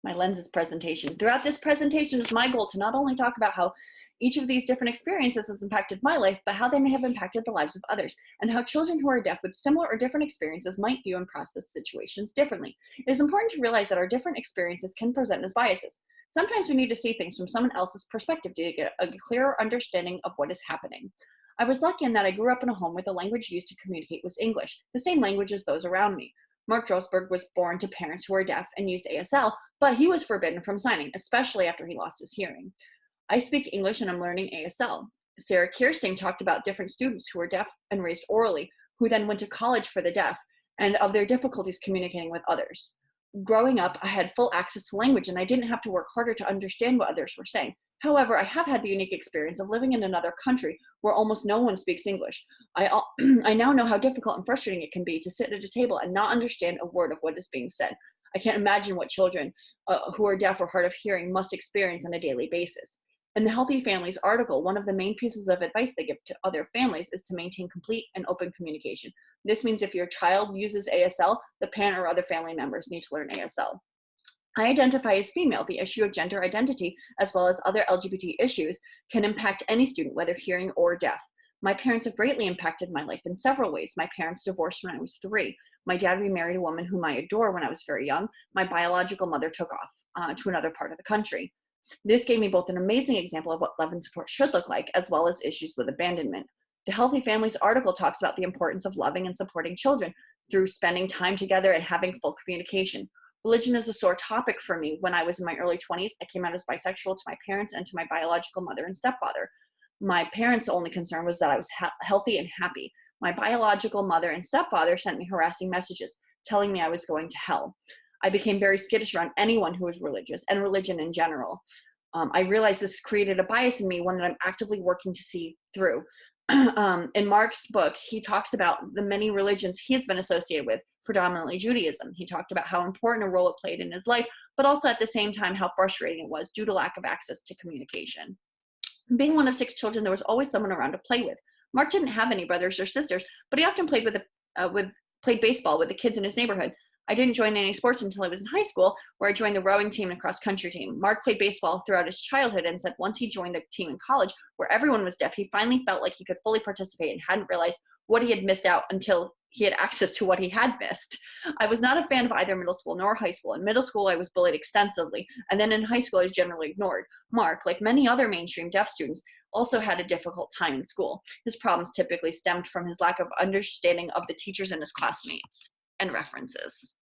My lenses presentation. Throughout this presentation is my goal to not only talk about how each of these different experiences has impacted my life, but how they may have impacted the lives of others, and how children who are deaf with similar or different experiences might view and process situations differently. It is important to realize that our different experiences can present as biases. Sometimes we need to see things from someone else's perspective to get a clearer understanding of what is happening. I was lucky in that I grew up in a home where the language used to communicate was English, the same language as those around me. Mark Drosberg was born to parents who were deaf and used ASL, but he was forbidden from signing, especially after he lost his hearing. I speak English and I'm learning ASL. Sarah Kirsting talked about different students who were deaf and raised orally, who then went to college for the deaf, and of their difficulties communicating with others. Growing up, I had full access to language and I didn't have to work harder to understand what others were saying. However, I have had the unique experience of living in another country where almost no one speaks English. I now know how difficult and frustrating it can be to sit at a table and not understand a word of what is being said. I can't imagine what children who are deaf or hard of hearing must experience on a daily basis. In the Healthy Families article, one of the main pieces of advice they give to other families is to maintain complete and open communication. This means if your child uses ASL, the parent or other family members need to learn ASL. I identify as female. The issue of gender identity, as well as other LGBT issues, can impact any student, whether hearing or deaf. My parents have greatly impacted my life in several ways. My parents divorced when I was 3. My dad remarried a woman whom I adore when I was very young. My biological mother took off to another part of the country. This gave me both an amazing example of what love and support should look like, as well as issues with abandonment. The Healthy Families article talks about the importance of loving and supporting children through spending time together and having full communication. Religion is a sore topic for me. When I was in my early 20s, I came out as bisexual to my parents and to my biological mother and stepfather. My parents' only concern was that I was healthy and happy. My biological mother and stepfather sent me harassing messages, telling me I was going to hell. I became very skittish around anyone who was religious and religion in general. I realized this created a bias in me, one that I'm actively working to see through. In Mark's book, he talks about the many religions he's been associated with, predominantly Judaism. He talked about how important a role it played in his life, but also at the same time how frustrating it was due to lack of access to communication. Being one of 6 children, there was always someone around to play with. Mark didn't have any brothers or sisters, but he often played played baseball with the kids in his neighborhood. I didn't join any sports until I was in high school, where I joined the rowing team and cross country team. Mark played baseball throughout his childhood and said once he joined the team in college, where everyone was deaf, he finally felt like he could fully participate and hadn't realized what he had missed out until he had access to what he had missed. I was not a fan of either middle school nor high school. In middle school, I was bullied extensively, and then in high school, I was generally ignored. Mark, like many other mainstream deaf students, also had a difficult time in school. His problems typically stemmed from his lack of understanding of the teachers and his classmates. And references.